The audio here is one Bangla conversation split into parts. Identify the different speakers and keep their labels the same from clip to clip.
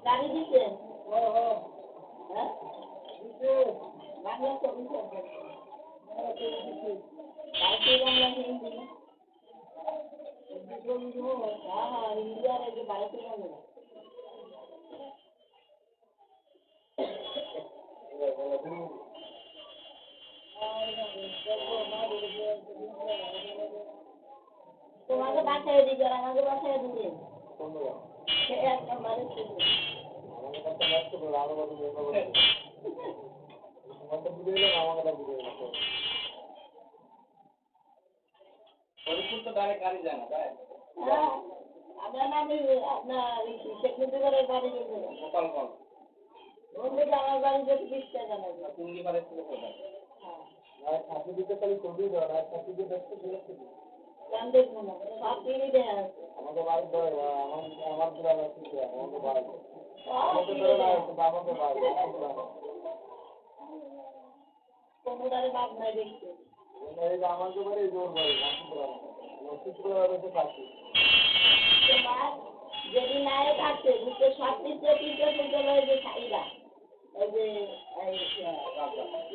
Speaker 1: গাড়ি দিচ্ছে হ্যাঁ বাংলা ছবি भारतीय बांग्ला हिंदी हाँ हाँ हिंदी आ रही है भारतीय बांग्ला তোমাকে বাসায় দিকে আর আমাকে বাসায় দিকে এক নম্বরে আমাকে কথা নষ্ট করে আরো বড় মেম্বার আমাকে বুঝে এলেন আমাকে বুঝে এলেন ফরিদপুর তো ডাইরেক্ট গাড়ি যায় না তাই হ্যাঁ আপনার নামে আপনার শেখ মুজিবের বাড়ি গেছে গোপালগঞ্জ ওখানে আমার বাড়ি যেতে দিচ্ছে জানা টুঙ্গি পাড়ে ছিল কোথায় হ্যাঁ আর ছাত্র দিতে খালি ছবি দাও আর ছাত্র দিতে দেখতে দেখতে জান দেখবো না সব দিনই দেয়া আছে আমাদের বাড়ি ধরে আমার গ্রামে আছে আমাদের বাড়ি আমাদের ধরে না আমাদের বাড়ি কোমরারে বাপ নাই দেখতে এই আমাদের বাড়ি জোর বাড়ি যদি নায়ক আছে দুটো সব দিচ্ছে তিনটে ফুলতে লয় যে সাইরা ওই যে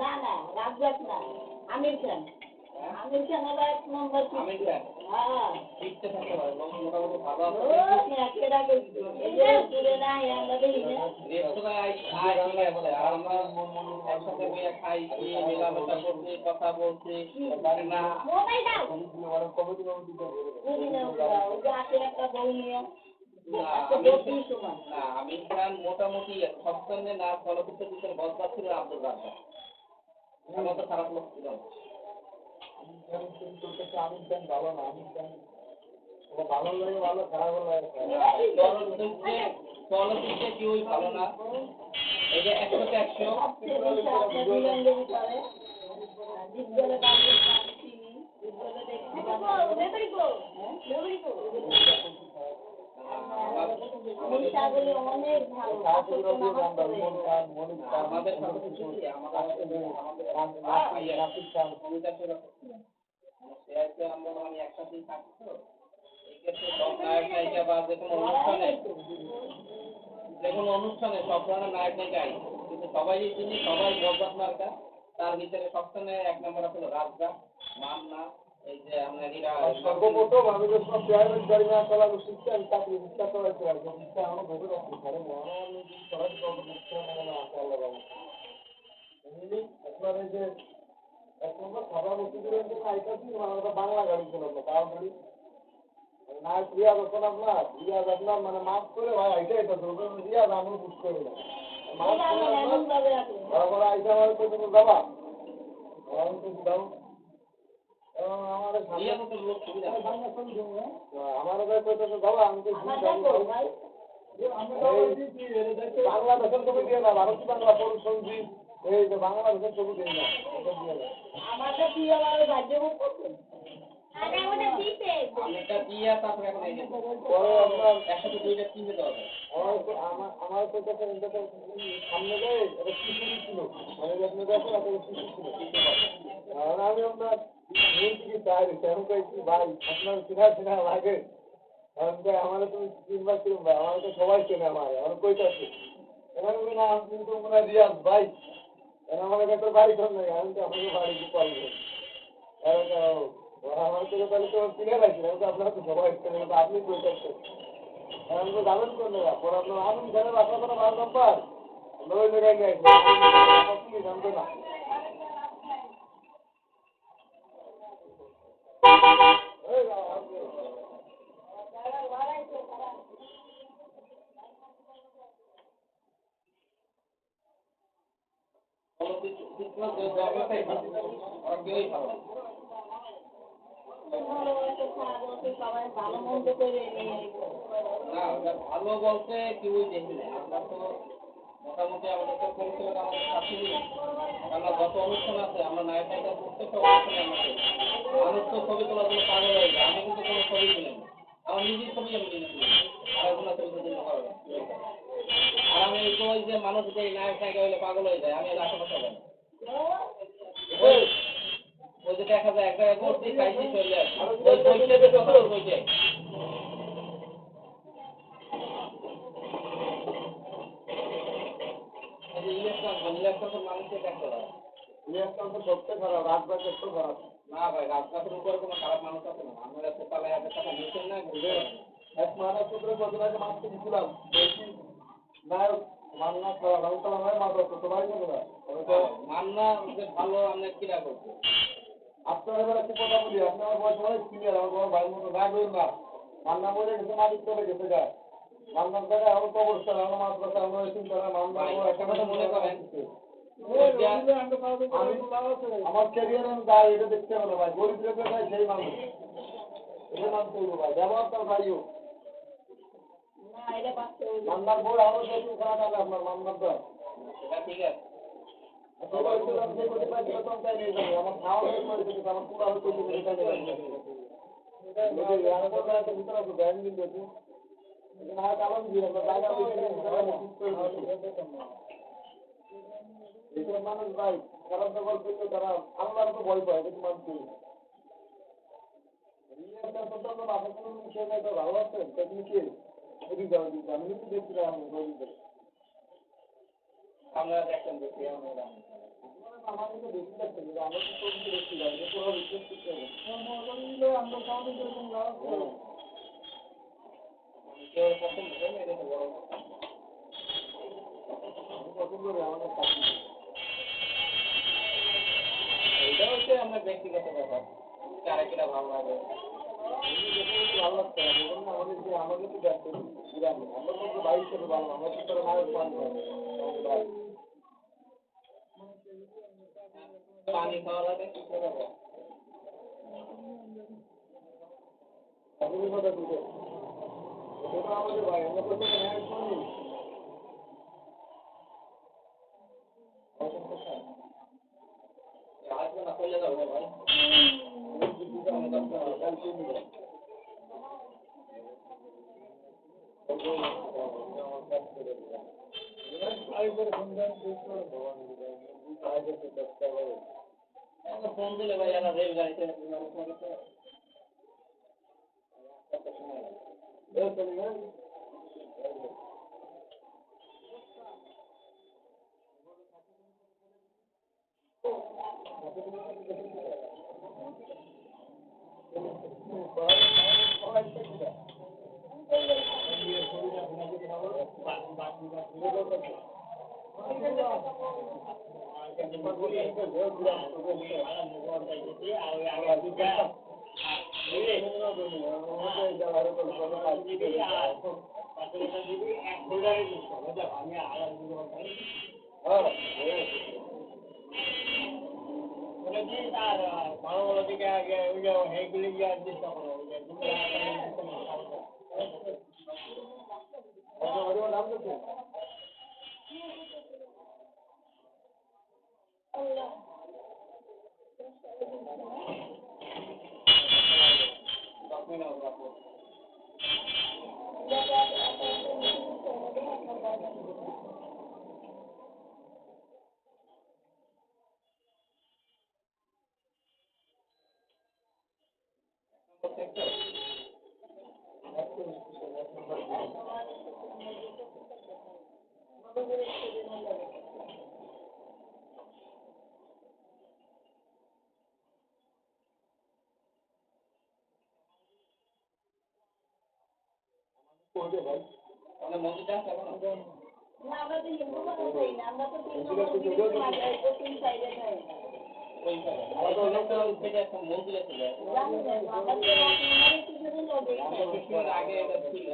Speaker 1: না না রাজ্জাক না আমির খান আমির খান হলো এক নম্বর আমির খান হ্যাঁ ঠিকতে থাকতে পারে মোটামুটি ভালো আছে কেডা কইছে এই যে পুরে না আমরা দেখি না রেস্তোরাঁয় আই বলে আর আমরা একসাথে বইয়া খাই খেয়ে মেলামেশা করছি কথা বলছি না মোবাইল দাও কমিটি বুঝি না ওই যে আছে একটা বউ নিয়ে না আমির খান মোটামুটি সবসময় না চলচ্চিত্রের ভিতরে বদবাদ ছিল আব্দুল রাজ্জাক আমার তো খারাপ লোক ছিল আমির খান ভালো না আমির খান ভালো লাগে ভালো খারাপ লাগে চলচ্চিত্রে কেউই ভালো না এই যে 100 যেকোনো অনুষ্ঠানে সব ধরনের নায়ক নায়িকা কিন্তু সবাই চিনি সবাই বরবাদ মার্কা তার ভিতরে সবসময় এক নম্বর হলো রাজা মান্না এই যে আমরা সর্বপ্রথম আমি যখন প্রাইভেট গাড়ি না চালানো শিখছি আমি চাকরি শিক্ষা করাইছি আর কি শিক্ষা আমার ভেবে রাখছি কারণ আপনার এই যে এক নম্বর খাবার বসে করে আইতাছি বাংলা গাড়ি চালাবো তাও গাড়ি না রিয়াজ হতো না আপনার রিয়াজ আপনার মানে মাছ করে ভাই আইসা এটা রিয়াজ আমি বুঝ করি না মাছ তারপরে আইসা আমার কত যাবা দাও আমার কত যাবা আমি তো বাংলাদেশের ছবি দিয়ে না ভারতীয় বাংলা পড়ুন সঞ্জীব এই যে বাংলাদেশের ছবি দিয়ে না আমাদের কি আমার রাজ্য আমিটা দিয়া তারপরে এখন পরে আপনার একসাথে দুইটা কিনে দেওয়া যায় আমার সামনে যায় এটা শিশু ছিল মানে আপনি দেখেন আপনার শিশু ছিল আর আমি আপনার কি চাই আমি কয়েছি ভাই আপনার চেনা লাগে আমার তুমি চিনবা কিরম ভাই আমার তো সবাই চেনে আমার কইতাছে এখানে না আপনি তো মনে রিয়াজ ভাই আমার কাছে বাড়ি কর নাই আমি তো আমাকে বাড়ি পারবো আমার থেকে তাহলে তো কিনে রাখি আমি তো আপনার তো সবাই আপনি বই করছেন আমি তো জানেন কোন জায়গা পরে আপনার আমি জানেন আপনার কোনো ভালো নাম্বার আমরা ওই জায়গায় নিয়ে আসি জানতো না ভালো বলতে কেউই দেখি না আমরা তো মোটামুটি আমাদের তো পরিচালক আমাদের সাথে আমরা যত অনুষ্ঠান আছে আমরা নায়ক নায়িকা প্রত্যেকটা অনুষ্ঠানে আমরা করি মানুষ তো ছবি তোলার জন্য পাগল হয়ে যায় আমি কিন্তু কোনো ছবি তুলি না আমার নিজের ছবি আমি নিজে তুলি আর একজনের ছবি তুলতে পারবো না আর আমি ওই যে মানুষ যে নায়ক নায়িকা হইলে পাগল হয়ে যায় আমি আশেপাশে যাই ওই যে
Speaker 2: দেখা যায় একটা করতে খাইছি চলে আসে ওই বইতে কথা বলতে ইলেকট্রন তো মানুষের কাছে ইলেকট্রন তো সবচেয়ে খারাপ রাজবাগ একটু খারাপ না ভাই রাজবাগের উপরে কোনো খারাপ মানুষ আছে না আমরা সকালে এত টাকা নিয়েছেন না এক মাস সূত্রে কদিন আগে মাছ কিনেছিলাম বলছি নায়ক মান্না খারাপ আমি তো আমার মাছ আছে সবাই জানে না মান্না যে ভালো আমরা কিরা করবো আপনার এবার একটু কথা বলি আপনি আমার বয়স অনেক সিনিয়র আমার বড় ভাইয়ের মতো না করেন না মান্না মরে গেছে মালিক চলে গেছে গায়ে মান্নার জায়গায় এখন কবরস্থান আমরা মাছ বাচ্চা আমরা এসে তারা মান্না একটা কথা মনে করেন আমার ক্যারিয়ার আমি গায়ে এটা দেখতে হবে না ভাই গরিব রেখে ভাই সেই মানুষ এটা মানুষ করবো ভাই ব্যবহার তার ভাইও মান্নার বই আরো বেশি খারাপ আছে আপনার মান্নার দা ঠিক আছে আমার খাওয়া আমার পুরা হচ্ছে ভিতরে আছে ব্যাংক দিন দেখি কালো দিন জায়গা এইসব মানুষ ভাই খারাপ ব্যবহার করলে তারা আল্লাহর তো ভয় পায় কিন্তু মানুষ ভালো আছেন টেকনিকে আমি কিন্তু দেখছিলাম আমরা দেখেন দেখি আমার কিন্তু বেশি লাগছে আমরা তো দেখছি পুরো রিকোয়েস্ট করতে হবে আমরা কাউকে যেরকম কেউ পছন্দ করে এটা তো বড় পছন্দ করে আমাদের এটা হচ্ছে আমার ব্যক্তিগত ব্যাপার কারা কিনা ভালো লাগে ভালো লাগছে আমাদের যে আমাদের তো দেখতে আমরা তো ভাই হিসেবে ভালো আমরা তো তারা নায়ক ভাই পানি খাওয়া লাগে কি করে কথা বুঝে আমাদের ভাই আমরা তো নায়ক মানি আসবে না চলে যাবো ভাই ফোন দিলে ভাই আমার রেলগাড়িতে আমরা তো হিন্দু মানুষ হই না আমরা তো তিন সাইডে যাই আগে এটা ছিল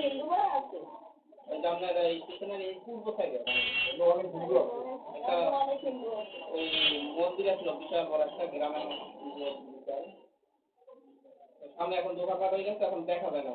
Speaker 2: হিন্দু আছে আপনার এই স্টেশনের এই পূর্ব সাইডে ওই মন্দির ছিল বিশাল বড় একটা গ্রামের সামনে এখন দোকানপাট হয়ে গেছে এখন দেখা যায় না